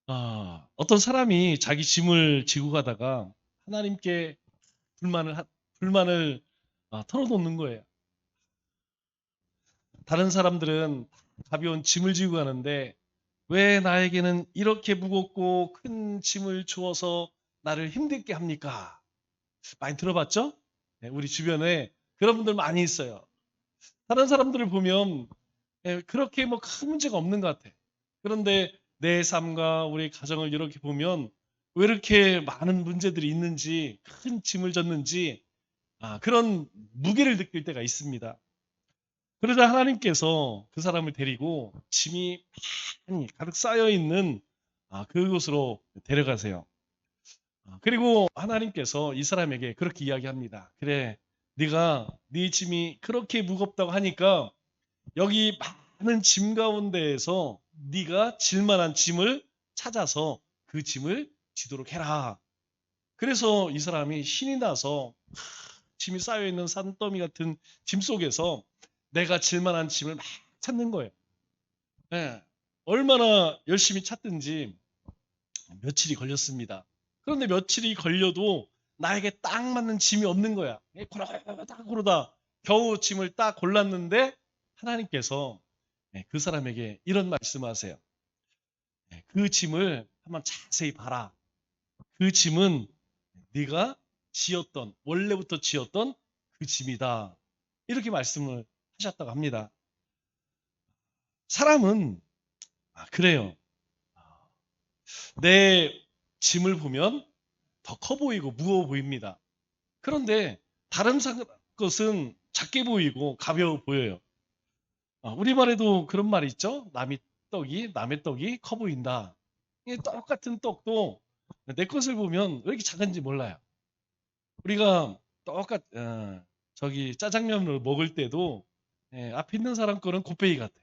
어떤 사람이 자기 짐을 지고 가다가 하나님께 불만을 털어놓는 거예요. 다른 사람들은 가벼운 짐을 지고 가는데 왜 나에게는 이렇게 무겁고 큰 짐을 주어서 나를 힘들게 합니까? 많이 들어봤죠? 네, 우리 주변에 그런 분들 많이 있어요. 다른 사람들을 보면 그렇게 뭐 큰 문제가 없는 것 같아. 그런데 내 삶과 우리 가정을 이렇게 보면 왜 이렇게 많은 문제들이 있는지, 큰 짐을 졌는지 그런 무게를 느낄 때가 있습니다. 그러자 하나님께서 그 사람을 데리고 짐이 많이 가득 쌓여 있는 그곳으로 데려가세요. 그리고 하나님께서 이 사람에게 그렇게 이야기합니다. 그래, 네가 네 짐이 그렇게 무겁다고 하니까 여기 많은 짐 가운데에서 네가 질 만한 짐을 찾아서 그 짐을 지도록 해라. 그래서 이 사람이 신이 나서 짐이 쌓여 있는 산더미 같은 짐 속에서 내가 질 만한 짐을 막 찾는 거예요. 예. 얼마나 열심히 찾든지 며칠이 걸렸습니다. 그런데 며칠이 걸려도 나에게 딱 맞는 짐이 없는 거야. 고르다 겨우 짐을 딱 골랐는데 하나님께서 그 사람에게 이런 말씀하세요. 그 짐을 한번 자세히 봐라. 그 짐은 네가 원래부터 지었던 그 짐이다. 이렇게 말씀을 하셨다고 합니다. 사람은 그래요. 내 짐을 보면 더 커 보이고 무거워 보입니다. 그런데 다른 것은 작게 보이고 가벼워 보여요. 우리말에도 그런 말이 있죠. 남의 떡이 커 보인다. 이 똑같은 떡도 내 것을 보면 왜 이렇게 작은지 몰라요. 우리가 저기 짜장면을 먹을 때도 앞에 있는 사람 거는 곱빼기 같아.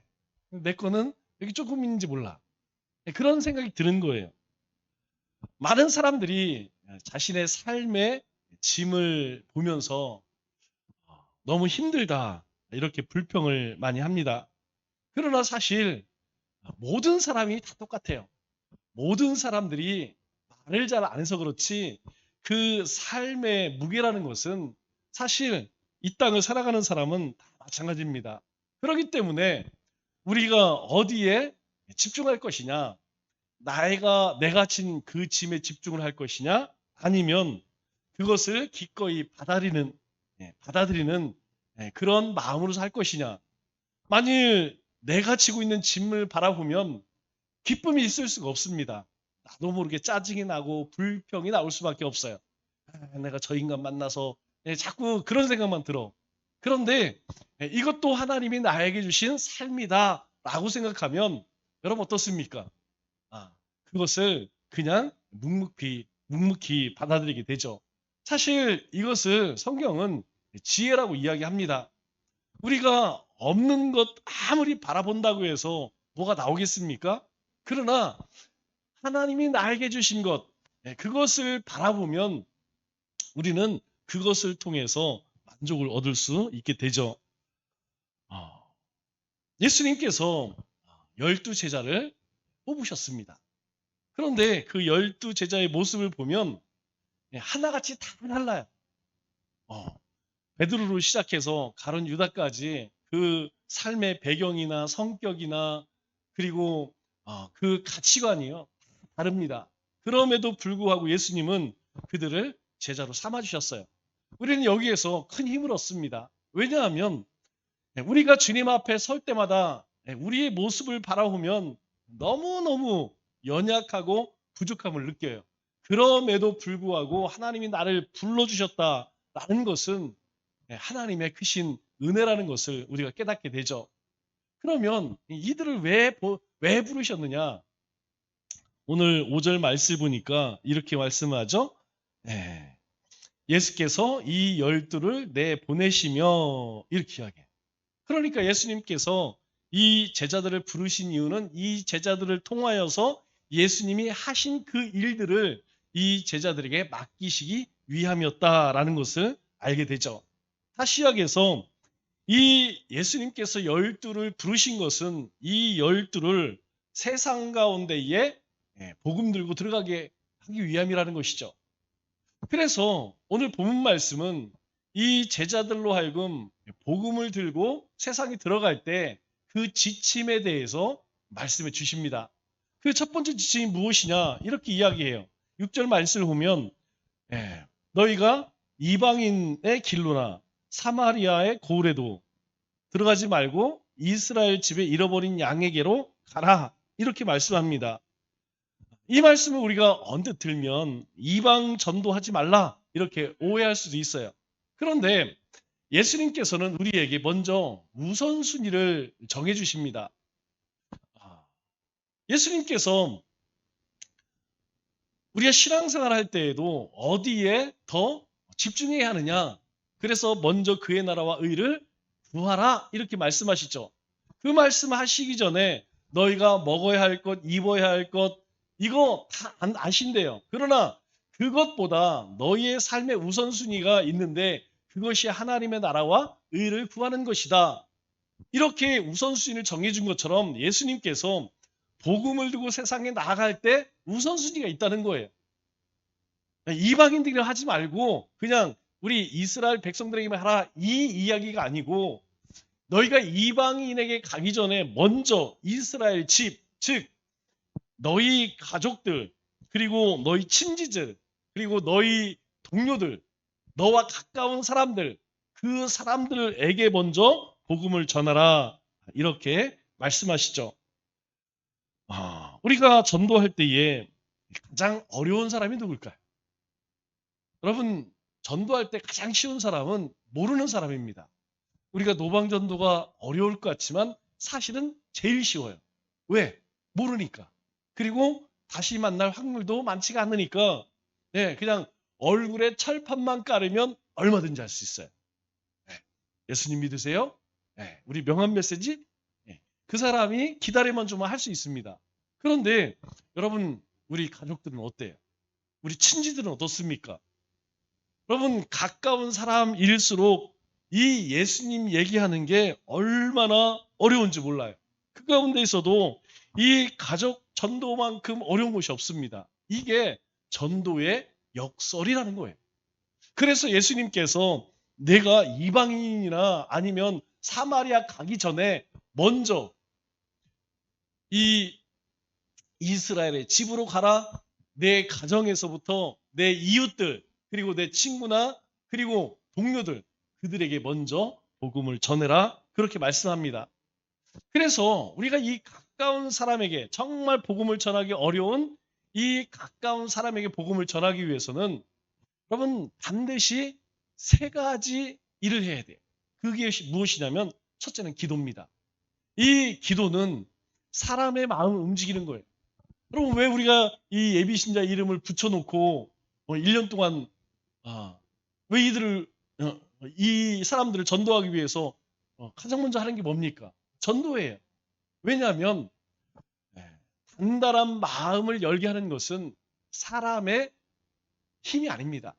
내 거는 여기 조금 있는지 몰라. 그런 생각이 드는 거예요. 많은 사람들이 자신의 삶의 짐을 보면서 너무 힘들다 이렇게 불평을 많이 합니다. 그러나 사실 모든 사람이 다 똑같아요. 모든 사람들이 말을 잘 안 해서 그렇지 그 삶의 무게라는 것은 사실 이 땅을 살아가는 사람은 다 마찬가지입니다. 그렇기 때문에 우리가 어디에 집중할 것이냐, 내가 진 그 짐에 집중을 할 것이냐, 아니면 그것을 기꺼이 받아들이는 그런 마음으로 살 것이냐. 만일 내가 지고 있는 짐을 바라보면 기쁨이 있을 수가 없습니다. 나도 모르게 짜증이 나고 불평이 나올 수밖에 없어요. 내가 저 인간 만나서 자꾸 그런 생각만 들어. 그런데 이것도 하나님이 나에게 주신 삶이다라고 생각하면 여러분 어떻습니까? 아, 그것을 그냥 묵묵히 받아들이게 되죠. 사실 이것을 성경은 지혜라고 이야기합니다. 우리가 없는 것 아무리 바라본다고 해서 뭐가 나오겠습니까? 그러나 하나님이 나에게 주신 것, 그것을 바라보면 우리는 그것을 통해서 만족을 얻을 수 있게 되죠. 아, 예수님께서 12제자를 뽑으셨습니다. 그런데 그 12제자의 모습을 보면 하나같이 다 달라요. 어, 베드로로 시작해서 가룟 유다까지 그 삶의 배경이나 성격이나 그리고 그 가치관이요 다릅니다. 그럼에도 불구하고 예수님은 그들을 제자로 삼아 주셨어요. 우리는 여기에서 큰 힘을 얻습니다. 왜냐하면 우리가 주님 앞에 설 때마다 우리의 모습을 바라보면 너무너무 연약하고 부족함을 느껴요. 그럼에도 불구하고 하나님이 나를 불러주셨다라는 것은 하나님의 크신 은혜라는 것을 우리가 깨닫게 되죠. 그러면 이들을 왜 부르셨느냐? 오늘 5절 말씀 보니까 이렇게 말씀하죠. 예, 예수께서 이 열두를 내보내시며 이렇게 이야기해요. 그러니까 예수님께서 이 제자들을 부르신 이유는 이 제자들을 통하여서 예수님이 하신 그 일들을 이 제자들에게 맡기시기 위함이었다라는 것을 알게 되죠. 다시 이야기해서 이 예수님께서 열두를 부르신 것은 이 열두를 세상 가운데에 복음 들고 들어가게 하기 위함이라는 것이죠. 그래서 오늘 본문 말씀은 이 제자들로 하여금 복음을 들고 세상에 들어갈 때 그 지침에 대해서 말씀해 주십니다. 그 첫 번째 지침이 무엇이냐? 이렇게 이야기해요. 6절 말씀을 보면 너희가 이방인의 길로나 사마리아의 고을에도 들어가지 말고 이스라엘 집에 잃어버린 양에게로 가라. 이렇게 말씀합니다. 이 말씀을 우리가 언뜻 들면 이방 전도하지 말라 이렇게 오해할 수도 있어요. 그런데 예수님께서는 우리에게 먼저 우선순위를 정해주십니다. 예수님께서 우리가 신앙생활 할 때에도 어디에 더 집중해야 하느냐? 그래서 먼저 그의 나라와 의를 구하라 이렇게 말씀하시죠. 그 말씀하시기 전에 너희가 먹어야 할 것, 입어야 할 것 이거 다 아신대요. 그러나 그것보다 너희의 삶의 우선순위가 있는데 그것이 하나님의 나라와 의를 구하는 것이다. 이렇게 우선순위를 정해준 것처럼 예수님께서 복음을 두고 세상에 나아갈 때 우선순위가 있다는 거예요. 이방인들이 하지 말고 그냥 우리 이스라엘 백성들에게만 하라 이 이야기가 아니고 너희가 이방인에게 가기 전에 먼저 이스라엘 집, 즉 너희 가족들 그리고 너희 친지들 그리고 너희 동료들 너와 가까운 사람들 그 사람들에게 먼저 복음을 전하라 이렇게 말씀하시죠. 우리가 전도할 때에 가장 어려운 사람이 누굴까요? 여러분 전도할 때 가장 쉬운 사람은 모르는 사람입니다. 우리가 노방전도가 어려울 것 같지만 사실은 제일 쉬워요. 왜? 모르니까. 그리고 다시 만날 확률도 많지가 않으니까 그냥 얼굴에 철판만 깔으면 얼마든지 할 수 있어요. 예수님 믿으세요? 우리 명함 메시지? 그 사람이 기다리면 좀 할 수 있습니다. 그런데 여러분 우리 가족들은 어때요? 우리 친지들은 어떻습니까? 여러분 가까운 사람일수록 이 예수님 얘기하는 게 얼마나 어려운지 몰라요. 그 가운데서도 이 가족 전도만큼 어려운 것이 없습니다. 이게 전도의 역설이라는 거예요. 그래서 예수님께서 내가 이방인이나 아니면 사마리아 가기 전에 먼저 이 이스라엘의 집으로 가라. 내 가정에서부터 내 이웃들 그리고 내 친구나 그리고 동료들 그들에게 먼저 복음을 전해라. 그렇게 말씀합니다. 그래서 우리가 이 가까운 사람에게 정말 복음을 전하기 어려운 이 가까운 사람에게 복음을 전하기 위해서는 여러분 반드시 세 가지 일을 해야 돼요. 그게 무엇이냐면 첫째는 기도입니다. 이 기도는 사람의 마음을 움직이는 거예요. 여러분 왜 우리가 이 예비신자 이름을 붙여놓고 1년 동안 왜 이 사람들을 전도하기 위해서 가장 먼저 하는 게 뭡니까? 전도예요. 왜냐하면 단단한 마음을 열게 하는 것은 사람의 힘이 아닙니다.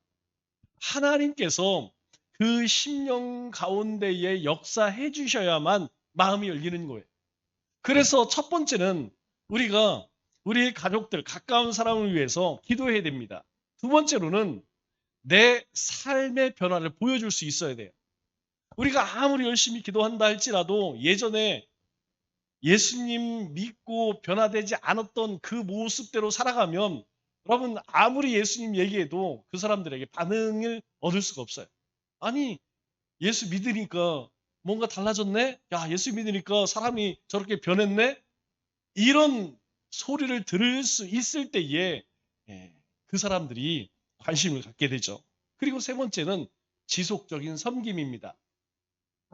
하나님께서 그 심령 가운데에 역사해 주셔야만 마음이 열리는 거예요. 그래서 첫 번째는 우리가 우리 가족들, 가까운 사람을 위해서 기도해야 됩니다. 두 번째로는 내 삶의 변화를 보여줄 수 있어야 돼요. 우리가 아무리 열심히 기도한다 할지라도 예전에 예수님 믿고 변화되지 않았던 그 모습대로 살아가면 여러분 아무리 예수님 얘기해도 그 사람들에게 반응을 얻을 수가 없어요. 아니 예수 믿으니까 뭔가 달라졌네? 야 예수 믿으니까 사람이 저렇게 변했네? 이런 소리를 들을 수 있을 때에 그 사람들이 관심을 갖게 되죠. 그리고 세 번째는 지속적인 섬김입니다.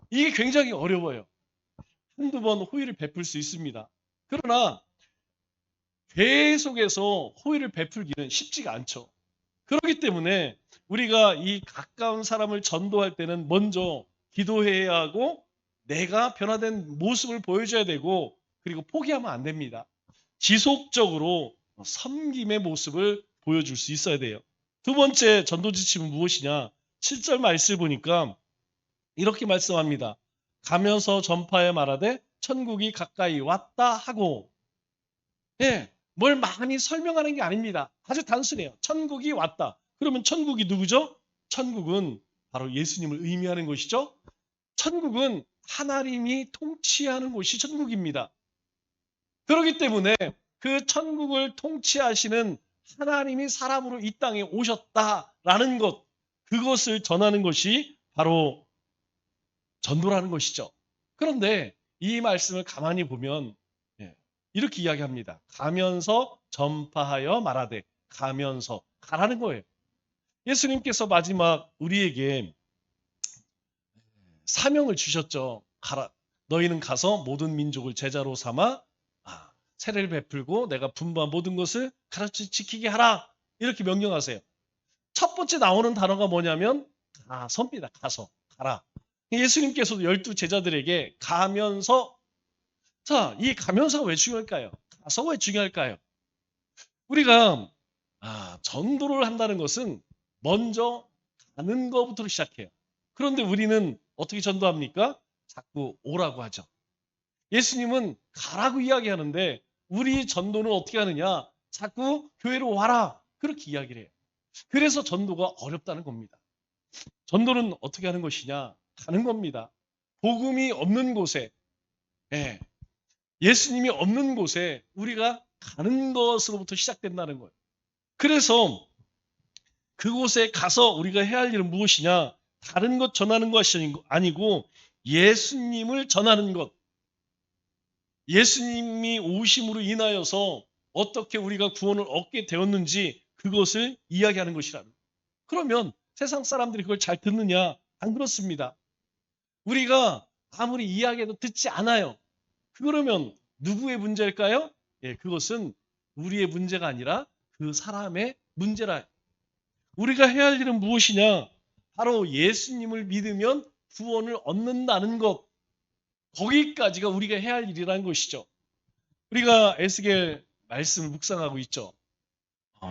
이게 굉장히 어려워요. 한두 번 호의를 베풀 수 있습니다. 그러나 계속해서 호의를 베풀기는 쉽지가 않죠. 그렇기 때문에 우리가 이 가까운 사람을 전도할 때는 먼저 기도해야 하고 내가 변화된 모습을 보여줘야 되고 그리고 포기하면 안 됩니다. 지속적으로 섬김의 모습을 보여줄 수 있어야 돼요. 두 번째 전도 지침은 무엇이냐? 7절 말씀을 보니까 이렇게 말씀합니다. 가면서 전파해 말하되 천국이 가까이 왔다 하고 뭘 많이 설명하는 게 아닙니다. 아주 단순해요. 천국이 왔다. 그러면 천국이 누구죠? 천국은 바로 예수님을 의미하는 것이죠. 천국은 하나님이 통치하는 곳이 천국입니다. 그렇기 때문에 그 천국을 통치하시는 하나님이 사람으로 이 땅에 오셨다라는 것, 그것을 전하는 것이 바로 전도라는 것이죠. 그런데 이 말씀을 가만히 보면 이렇게 이야기합니다. 가면서 전파하여 말하되, 가면서 가라는 거예요. 예수님께서 마지막 우리에게 사명을 주셨죠. 가라. 너희는 가서 모든 민족을 제자로 삼아 세례를 베풀고 내가 분부한 모든 것을 가르쳐 지키게 하라. 이렇게 명령하세요. 첫 번째 나오는 단어가 뭐냐면 가서입니다. 가서. 가라. 예수님께서도 12 제자들에게 가면서, 자, 이 가면서가 왜 중요할까요? 가서가 왜 중요할까요? 우리가 전도를 한다는 것은 먼저 가는 것부터 시작해요. 그런데 우리는 어떻게 전도합니까? 자꾸 오라고 하죠. 예수님은 가라고 이야기하는데 우리 전도는 어떻게 하느냐? 자꾸 교회로 와라. 그렇게 이야기를 해요. 그래서 전도가 어렵다는 겁니다. 전도는 어떻게 하는 것이냐? 가는 겁니다. 복음이 없는 곳에, 예수님이 없는 곳에 우리가 가는 것으로부터 시작된다는 거예요. 그래서 그곳에 가서 우리가 해야 할 일은 무엇이냐? 다른 것 전하는 것이 아니고 예수님을 전하는 것. 예수님이 오심으로 인하여서 어떻게 우리가 구원을 얻게 되었는지 그것을 이야기하는 것이라는 거예요. 그러면 세상 사람들이 그걸 잘 듣느냐? 안 그렇습니다. 우리가 아무리 이야기해도 듣지 않아요. 그러면 누구의 문제일까요? 그것은 우리의 문제가 아니라 그 사람의 문제라. 우리가 해야 할 일은 무엇이냐? 바로 예수님을 믿으면 구원을 얻는다는 것. 거기까지가 우리가 해야 할 일이라는 것이죠. 우리가 에스겔 말씀을 묵상하고 있죠.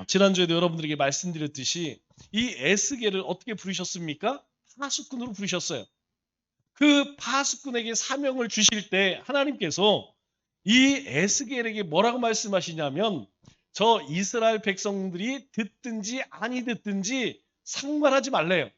지난주에도 여러분들에게 말씀드렸듯이 이 에스겔을 어떻게 부르셨습니까? 파수꾼으로 부르셨어요. 그 파수꾼에게 사명을 주실 때 하나님께서 이 에스겔에게 뭐라고 말씀하시냐면 저 이스라엘 백성들이 듣든지 아니 듣든지 상관하지 말래요.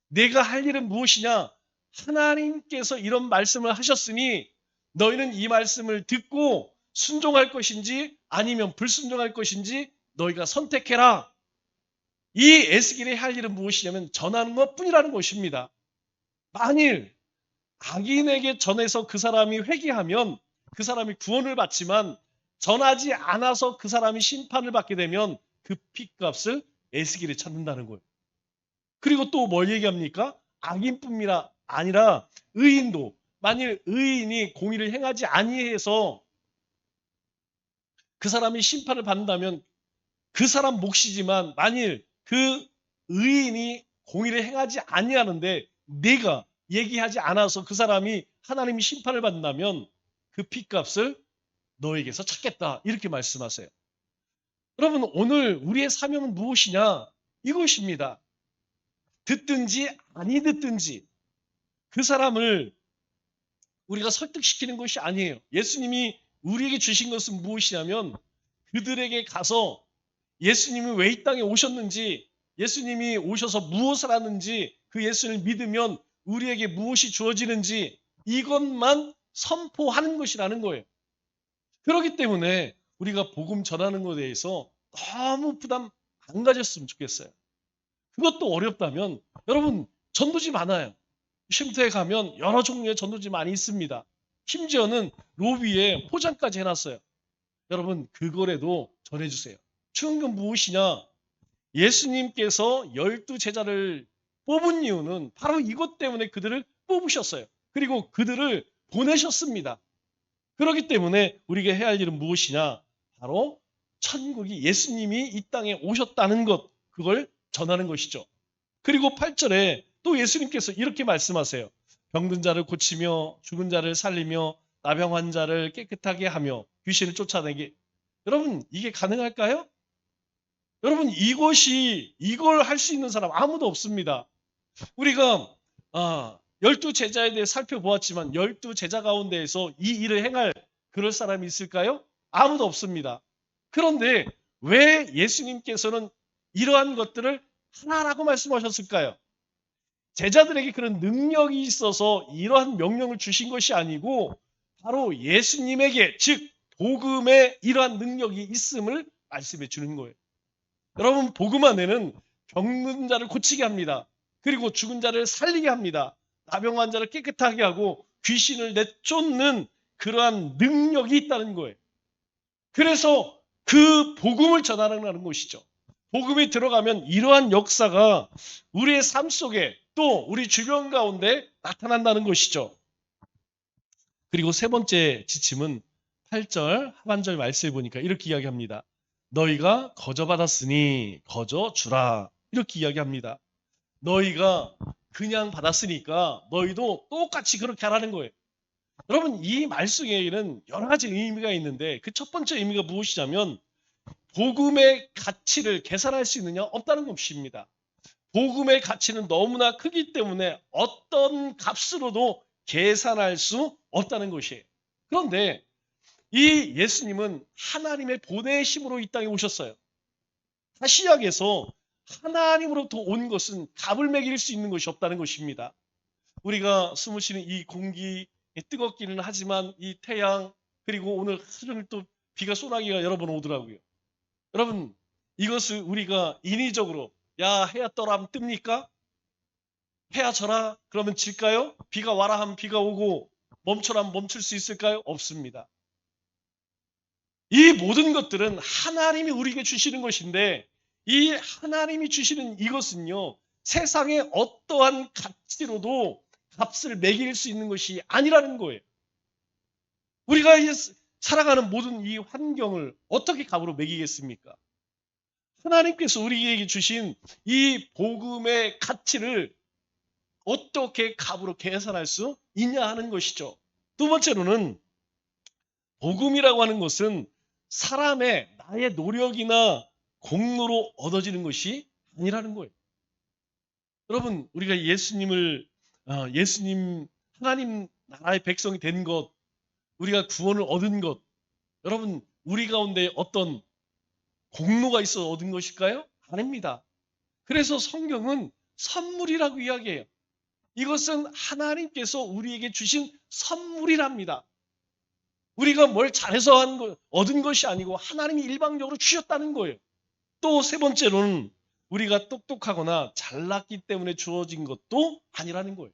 내가 할 일은 무엇이냐? 하나님께서 이런 말씀을 하셨으니 너희는 이 말씀을 듣고 순종할 것인지 아니면 불순종할 것인지 너희가 선택해라. 이 에스겔이 할 일은 무엇이냐면 전하는 것뿐이라는 것입니다. 만일 악인에게 전해서 그 사람이 회개하면 그 사람이 구원을 받지만 전하지 않아서 그 사람이 심판을 받게 되면 그 핏값을 에스겔이 찾는다는 거예요. 그리고 또 뭘 얘기합니까? 악인뿐이라 아니라 의인도, 만일 의인이 공의를 행하지 아니해서 그 사람이 심판을 받는다면 그 사람 몫이지만 만일 그 의인이 공의를 행하지 아니하는데 내가 얘기하지 않아서 그 사람이 하나님이 심판을 받는다면 그 핏값을 너에게서 찾겠다. 이렇게 말씀하세요. 여러분, 오늘 우리의 사명은 무엇이냐? 이것입니다. 듣든지 아니 듣든지 그 사람을 우리가 설득시키는 것이 아니에요. 예수님이 우리에게 주신 것은 무엇이냐면 그들에게 가서 예수님이 왜 이 땅에 오셨는지, 예수님이 오셔서 무엇을 하는지, 그 예수를 믿으면 우리에게 무엇이 주어지는지 이것만 선포하는 것이라는 거예요. 그렇기 때문에 우리가 복음 전하는 것에 대해서 너무 부담 안 가졌으면 좋겠어요. 그것도 어렵다면 여러분 전도지 많아요. 쉼터에 가면 여러 종류의 전도지 많이 있습니다. 심지어는 로비에 포장까지 해놨어요. 여러분 그거라도 전해주세요. 중요한 건 무엇이냐? 예수님께서 12 제자를 뽑은 이유는 바로 이것 때문에 그들을 뽑으셨어요. 그리고 그들을 보내셨습니다. 그렇기 때문에 우리가 해야 할 일은 무엇이냐? 바로 천국이 예수님이 이 땅에 오셨다는 것, 그걸 전하는 것이죠. 그리고 8절에 또 예수님께서 이렇게 말씀하세요. 병든 자를 고치며 죽은 자를 살리며 나병 환자를 깨끗하게 하며 귀신을 쫓아내게. 여러분 이게 가능할까요? 여러분 이걸 할 수 있는 사람 아무도 없습니다. 우리가 12 제자에 대해 살펴보았지만 12 제자 가운데에서 이 일을 행할 그럴 사람이 있을까요? 아무도 없습니다. 그런데 왜 예수님께서는 이러한 것들을 하라고 말씀하셨을까요? 제자들에게 그런 능력이 있어서 이러한 명령을 주신 것이 아니고 바로 예수님에게, 즉 복음에 이러한 능력이 있음을 말씀해 주는 거예요. 여러분, 복음 안에는 병든 자를 고치게 합니다. 그리고 죽은 자를 살리게 합니다. 나병 환자를 깨끗하게 하고 귀신을 내쫓는 그러한 능력이 있다는 거예요. 그래서 그 복음을 전하는 것이죠. 복음이 들어가면 이러한 역사가 우리의 삶 속에 또 우리 주변 가운데 나타난다는 것이죠. 그리고 세 번째 지침은 8절 하반절 말씀을 보니까 이렇게 이야기합니다. 너희가 거저 받았으니 거저 주라. 이렇게 이야기합니다. 너희가 그냥 받았으니까 너희도 똑같이 그렇게 하라는 거예요. 여러분, 이 말씀에는 여러 가지 의미가 있는데 그 첫 번째 의미가 무엇이냐면 복음의 가치를 계산할 수 있느냐? 없다는 것입니다. 복음의 가치는 너무나 크기 때문에 어떤 값으로도 계산할 수 없다는 것이에요. 그런데 이 예수님은 하나님의 보내심으로 이 땅에 오셨어요. 시약에서 하나님으로부터 온 것은 값을 매길 수 있는 것이 없다는 것입니다. 우리가 숨을 쉬는 이 공기 뜨겁기는 하지만 이 태양 그리고 오늘 하루 또 비가 소나기가 여러 번 오더라고요. 여러분, 이것을 우리가 인위적으로 야 해야 떠라 하면 뜹니까? 해야 져라 그러면 질까요? 비가 와라 하면 비가 오고 멈춰라 하면 멈출 수 있을까요? 없습니다. 이 모든 것들은 하나님이 우리에게 주시는 것인데 이 하나님이 주시는 이것은요. 세상의 어떠한 가치로도 값을 매길 수 있는 것이 아니라는 거예요. 우리가 살아가는 모든 이 환경을 어떻게 값으로 매기겠습니까? 하나님께서 우리에게 주신 이 복음의 가치를 어떻게 값으로 계산할 수 있냐 하는 것이죠. 두 번째로는 복음이라고 하는 것은 사람의 나의 노력이나 공로로 얻어지는 것이 아니라는 거예요. 여러분, 우리가 예수님 하나님 나라의 백성이 된 것, 우리가 구원을 얻은 것, 여러분 우리 가운데 어떤 공로가 있어 얻은 것일까요? 아닙니다. 그래서 성경은 선물이라고 이야기해요. 이것은 하나님께서 우리에게 주신 선물이랍니다. 우리가 뭘 잘해서 얻은 것이 아니고 하나님이 일방적으로 주셨다는 거예요. 또 세 번째로는 우리가 똑똑하거나 잘났기 때문에 주어진 것도 아니라는 거예요.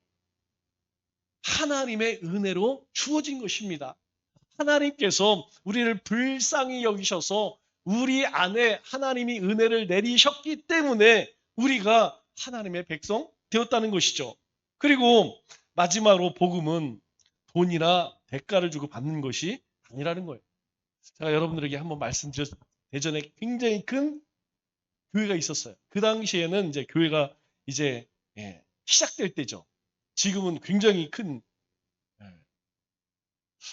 하나님의 은혜로 주어진 것입니다. 하나님께서 우리를 불쌍히 여기셔서 우리 안에 하나님이 은혜를 내리셨기 때문에 우리가 하나님의 백성 되었다는 것이죠. 그리고 마지막으로 복음은 돈이나 대가를 주고 받는 것이 아니라는 거예요. 제가 여러분들에게 한번 말씀드렸 예전에 굉장히 큰 교회가 있었어요. 그 당시에는 이제 교회가 이제 시작될 때죠. 지금은 굉장히 큰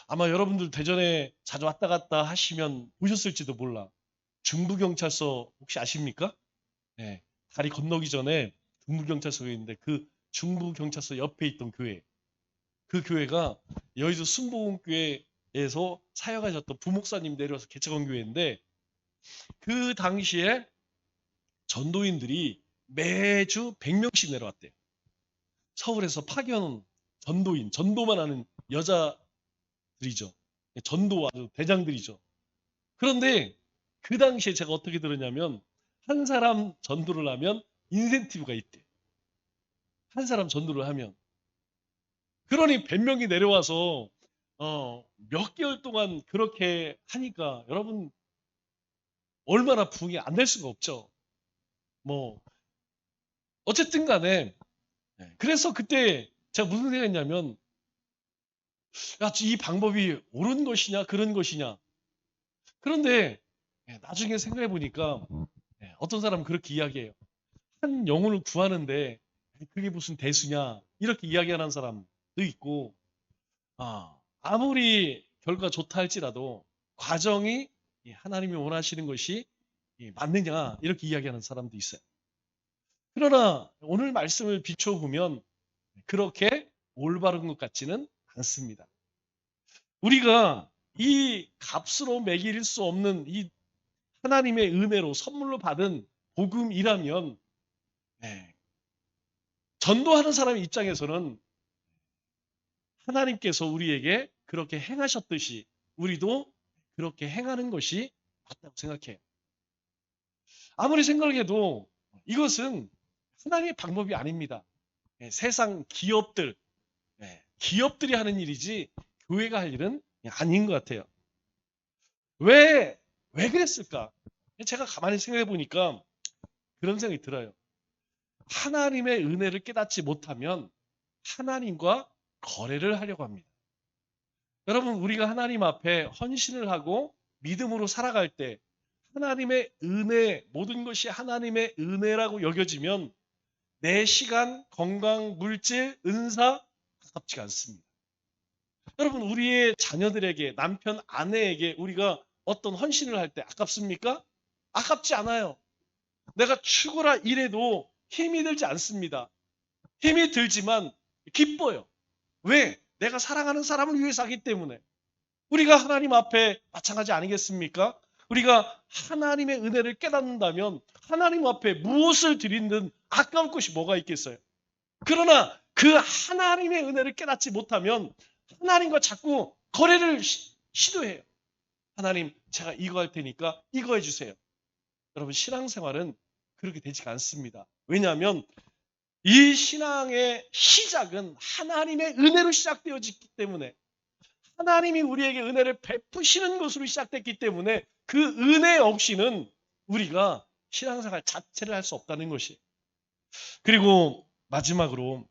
아마 여러분들 대전에 자주 왔다 갔다 하시면 보셨을지도 몰라. 중부경찰서 혹시 아십니까? 네. 다리 건너기 전에 중부경찰서가 있는데 그 중부경찰서 옆에 있던 교회. 그 교회가 여의도 순복음교회에서 사역하셨던 부목사님 내려와서 개척한 교회인데 그 당시에 전도인들이 매주 100명씩 내려왔대요. 서울에서 파견 전도인, 전도만 하는 여자들이죠. 전도 아주 대장들이죠. 그런데 그 당시에 제가 어떻게 들었냐면 한 사람 전도를 하면 인센티브가 있대. 한 사람 전도를 하면. 그러니 100명이 내려와서 몇 개월 동안 그렇게 하니까 여러분 얼마나 부흥이 안 될 수가 없죠. 뭐 어쨌든 간에 그래서 그때 제가 무슨 생각했냐면 야, 이 방법이 옳은 것이냐 그런 것이냐. 그런데 나중에 생각해 보니까 어떤 사람은 그렇게 이야기해요. 한 영혼을 구하는데 그게 무슨 대수냐 이렇게 이야기하는 사람도 있고 아무리 결과가 좋다 할지라도 과정이 하나님이 원하시는 것이 맞느냐 이렇게 이야기하는 사람도 있어요. 그러나 오늘 말씀을 비춰보면 그렇게 올바른 것 같지는 않습니다. 우리가 이 값으로 매길 수 없는 이 하나님의 은혜로 선물로 받은 복음이라면 네, 전도하는 사람 입장에서는 하나님께서 우리에게 그렇게 행하셨듯이 우리도 그렇게 행하는 것이 맞다고 생각해요. 아무리 생각해도 이것은 하나님의 방법이 아닙니다. 세상 기업들이 하는 일이지 교회가 할 일은 아닌 것 같아요. 왜 그랬을까? 제가 가만히 생각해 보니까 그런 생각이 들어요. 하나님의 은혜를 깨닫지 못하면 하나님과 거래를 하려고 합니다. 여러분, 우리가 하나님 앞에 헌신을 하고 믿음으로 살아갈 때 하나님의 은혜, 모든 것이 하나님의 은혜라고 여겨지면 내 시간, 건강, 물질, 은사 아깝지가 않습니다. 여러분, 우리의 자녀들에게, 남편, 아내에게 우리가 어떤 헌신을 할 때 아깝습니까? 아깝지 않아요. 내가 죽어라 이래도 힘이 들지 않습니다. 힘이 들지만 기뻐요. 왜? 내가 사랑하는 사람을 위해서 하기 때문에. 우리가 하나님 앞에 마찬가지 아니겠습니까? 우리가 하나님의 은혜를 깨닫는다면 하나님 앞에 무엇을 드리든 아까울 것이 뭐가 있겠어요? 그러나 그 하나님의 은혜를 깨닫지 못하면 하나님과 자꾸 거래를 시도해요. 하나님, 제가 이거 할 테니까 이거 해주세요. 여러분, 신앙생활은 그렇게 되지가 않습니다. 왜냐하면 이 신앙의 시작은 하나님의 은혜로 시작되어졌기 때문에 하나님이 우리에게 은혜를 베푸시는 것으로 시작됐기 때문에 그 은혜 없이는 우리가 신앙생활 자체를 할 수 없다는 것이. 그리고 마지막으로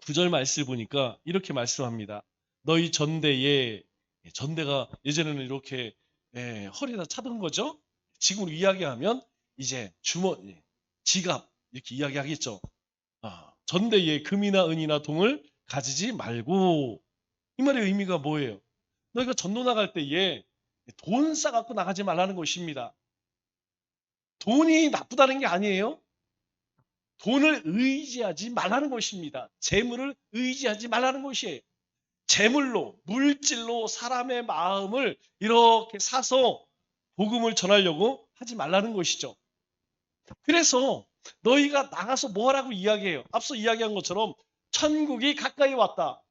9절 말씀을 보니까 이렇게 말씀합니다. 너희 전대가 예전에는 이렇게 허리에다 차던 거죠. 지금으로 이야기하면 이제 주머니, 지갑 이렇게 이야기하겠죠. 전대에 금이나 은이나 동을 가지지 말고. 이 말의 의미가 뭐예요? 너희가 전도 나갈 때에 돈 싸갖고 나가지 말라는 것입니다. 돈이 나쁘다는 게 아니에요. 돈을 의지하지 말라는 것입니다. 재물을 의지하지 말라는 것이에요. 재물로, 물질로 사람의 마음을 이렇게 사서 복음을 전하려고 하지 말라는 것이죠. 그래서 너희가 나가서 뭐 하라고 이야기해요? 앞서 이야기한 것처럼 천국이 가까이 왔다.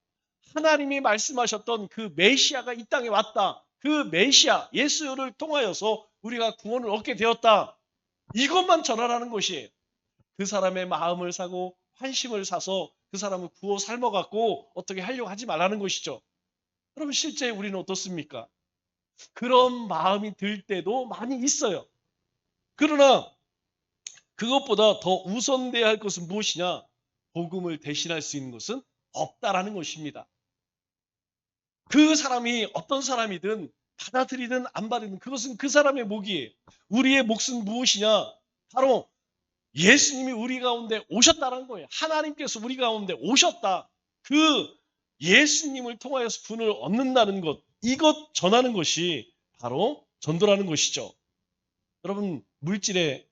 하나님이 말씀하셨던 그 메시아가 이 땅에 왔다. 그 메시아, 예수를 통하여서 우리가 구원을 얻게 되었다. 이것만 전하라는 것이에요. 그 사람의 마음을 사고 환심을 사서 그 사람을 구워 삶아갖고 어떻게 하려고 하지 말라는 것이죠. 여러분, 실제 우리는 어떻습니까? 그런 마음이 들 때도 많이 있어요. 그러나 그것보다 더 우선돼야 할 것은 무엇이냐? 복음을 대신할 수 있는 것은 없다라는 것입니다. 그 사람이 어떤 사람이든 받아들이든 안 받으든 그것은 그 사람의 몫이에요. 우리의 몫은 무엇이냐? 바로 예수님이 우리 가운데 오셨다는 거예요. 하나님께서 우리 가운데 오셨다. 그 예수님을 통하여서 분을 얻는다는 것, 이것 전하는 것이 바로 전도라는 것이죠. 여러분, 물질에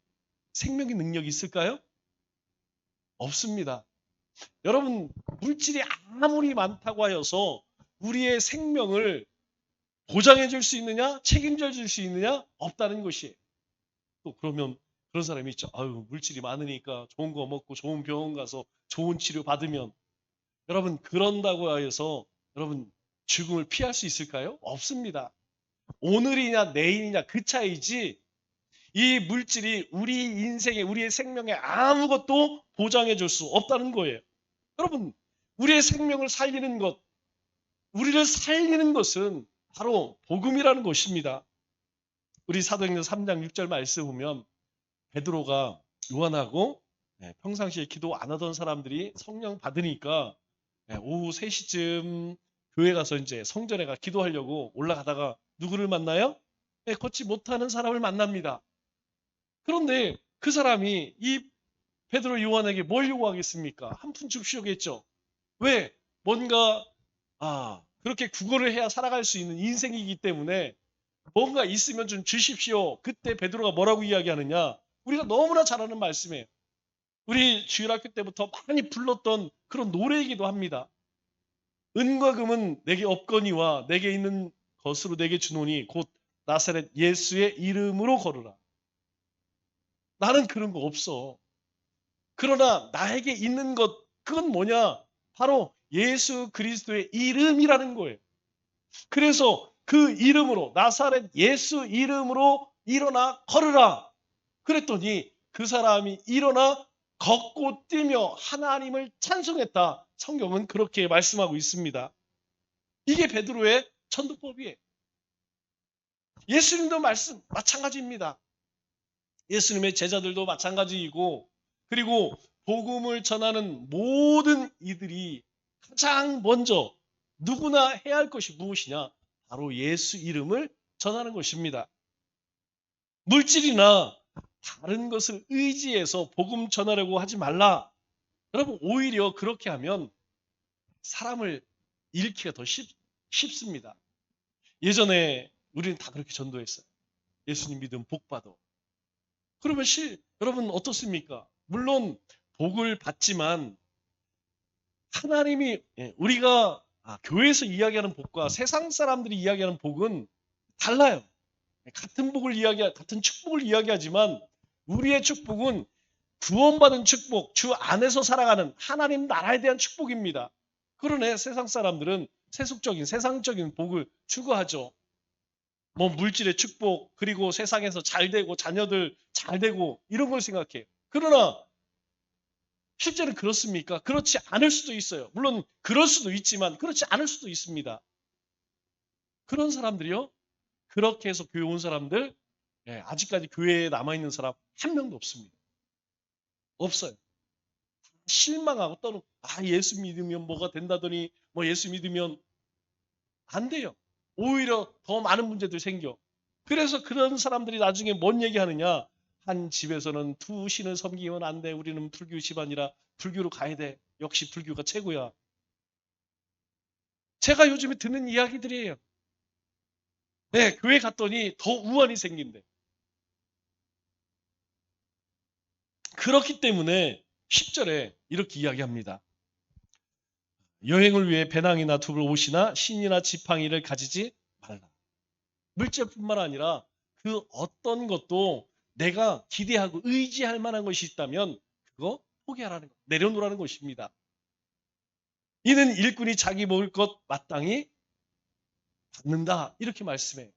생명의 능력이 있을까요? 없습니다. 여러분, 물질이 아무리 많다고 하여서 우리의 생명을 보장해 줄 수 있느냐? 책임져 줄 수 있느냐? 없다는 것이에요. 또 그러면 그런 사람이 있죠. 아유, 물질이 많으니까 좋은 거 먹고 좋은 병원 가서 좋은 치료 받으면. 여러분, 그런다고 해서 여러분 죽음을 피할 수 있을까요? 없습니다. 오늘이냐 내일이냐 그 차이지 이 물질이 우리 인생에 우리의 생명에 아무것도 보장해 줄 수 없다는 거예요. 여러분, 우리의 생명을 살리는 것, 우리를 살리는 것은 바로 복음이라는 것입니다. 우리 사도행전 3장 6절 말씀 보면 베드로가 요한하고 평상시에 기도 안 하던 사람들이 성령 받으니까 오후 3시쯤 교회 가서 이제 성전에 가 기도하려고 올라가다가 누구를 만나요? 걷지 못하는 사람을 만납니다. 그런데 그 사람이 이 베드로 요한에게 뭘 요구하겠습니까? 한 푼 줍시오겠죠. 왜? 뭔가 그렇게 구걸을 해야 살아갈 수 있는 인생이기 때문에 뭔가 있으면 좀 주십시오. 그때 베드로가 뭐라고 이야기하느냐? 우리가 너무나 잘 아는 말씀이에요. 우리 주일학교 때부터 많이 불렀던 그런 노래이기도 합니다. 은과 금은 내게 없거니와 내게 있는 것으로 내게 주노니 곧 나사렛 예수의 이름으로 걸으라. 나는 그런 거 없어. 그러나 나에게 있는 것, 그건 뭐냐? 바로 예수 그리스도의 이름이라는 거예요. 그래서 그 이름으로, 나사렛 예수 이름으로 일어나 걸으라. 그랬더니 그 사람이 일어나 걷고 뛰며 하나님을 찬송했다. 성경은 그렇게 말씀하고 있습니다. 이게 베드로의 전도법이에요. 예수님도 마찬가지입니다. 예수님의 제자들도 마찬가지이고, 그리고 복음을 전하는 모든 이들이 가장 먼저 누구나 해야 할 것이 무엇이냐? 바로 예수 이름을 전하는 것입니다. 물질이나 다른 것을 의지해서 복음 전하려고 하지 말라. 여러분, 오히려 그렇게 하면 사람을 잃기가 더 쉽습니다. 예전에 우리는 다 그렇게 전도했어요. 예수님 믿으면 복 받아. 그러면 여러분 어떻습니까? 물론 복을 받지만 하나님이 우리가 교회에서 이야기하는 복과 세상 사람들이 이야기하는 복은 달라요. 같은 축복을 이야기하지만 우리의 축복은 구원받은 축복, 주 안에서 살아가는 하나님 나라에 대한 축복입니다. 그러네 세상 사람들은 세상적인 복을 추구하죠. 뭐 물질의 축복, 그리고 세상에서 잘 되고 자녀들 잘 되고 이런 걸 생각해요. 그러나 실제로 그렇습니까? 그렇지 않을 수도 있어요. 물론 그럴 수도 있지만 그렇지 않을 수도 있습니다. 그런 사람들이요. 그렇게 해서 교회 온 사람들, 아직까지 교회에 남아있는 사람 한 명도 없습니다. 없어요. 실망하고 떠는 예수 믿으면 뭐가 된다더니 뭐 예수 믿으면 안 돼요. 오히려 더 많은 문제들이 생겨. 그래서 그런 사람들이 나중에 뭔 얘기하느냐? 한 집에서는 두 신을 섬기면 안 돼. 우리는 불교 집안이라 불교로 가야 돼. 역시 불교가 최고야. 제가 요즘에 듣는 이야기들이에요. 네, 교회 갔더니 더 우환이 생긴대. 그렇기 때문에 10절에 이렇게 이야기합니다. 여행을 위해 배낭이나 두불 옷이나 신이나 지팡이를 가지지 말라. 물질뿐만 아니라 그 어떤 것도 내가 기대하고 의지할 만한 것이 있다면 그거 포기하라는 것, 내려놓으라는 것입니다. 이는 일꾼이 자기 먹을 것 마땅히 받는다. 이렇게 말씀해요.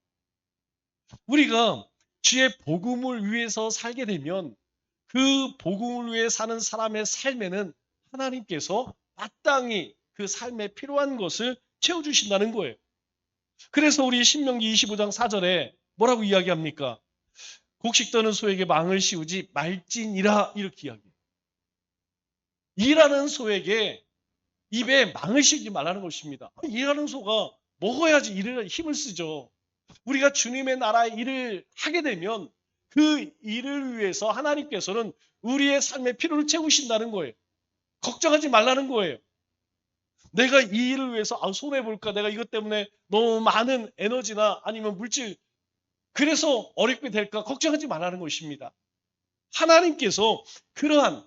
우리가 주의 복음을 위해서 살게 되면 그 복음을 위해 사는 사람의 삶에는 하나님께서 마땅히 그 삶에 필요한 것을 채워주신다는 거예요. 그래서 우리 신명기 25장 4절에 뭐라고 이야기합니까? 곡식 떠는 소에게 망을 씌우지 말지니라 이렇게 이야기해요. 일하는 소에게 입에 망을 씌우지 말라는 것입니다. 일하는 소가 먹어야지 일을 힘을 쓰죠. 우리가 주님의 나라의 일을 하게 되면 그 일을 위해서 하나님께서는 우리의 삶의 필요를 채우신다는 거예요. 걱정하지 말라는 거예요. 내가 이 일을 위해서 손해볼까? 내가 이것 때문에 너무 많은 에너지나 아니면 물질 그래서 어렵게 될까? 걱정하지 말라는 것입니다. 하나님께서 그러한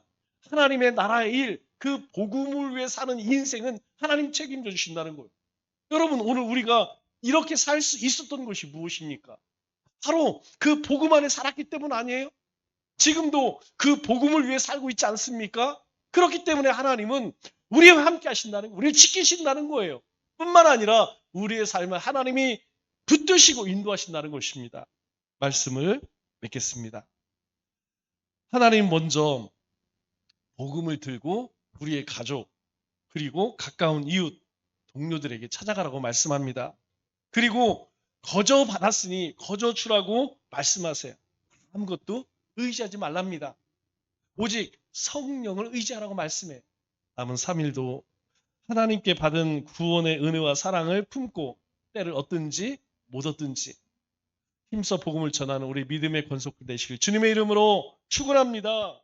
하나님의 나라의 일, 그 복음을 위해 사는 인생은 하나님 책임져 주신다는 거예요. 여러분 오늘 우리가 이렇게 살 수 있었던 것이 무엇입니까? 바로 그 복음 안에 살았기 때문 아니에요? 지금도 그 복음을 위해 살고 있지 않습니까? 그렇기 때문에 하나님은 우리와 함께 하신다는 거예요. 우리를 지키신다는 거예요. 뿐만 아니라 우리의 삶을 하나님이 붙드시고 인도하신다는 것입니다. 말씀을 맺겠습니다. 하나님 먼저 복음을 들고 우리의 가족 그리고 가까운 이웃 동료들에게 찾아가라고 말씀합니다. 그리고 거저 받았으니 거저 주라고 말씀하세요. 아무것도 의지하지 말랍니다. 오직 성령을 의지하라고 말씀해. 남은 3일도 하나님께 받은 구원의 은혜와 사랑을 품고 때를 얻든지 못 얻든지 힘써 복음을 전하는 우리 믿음의 권속들 되시길 주님의 이름으로 축원합니다.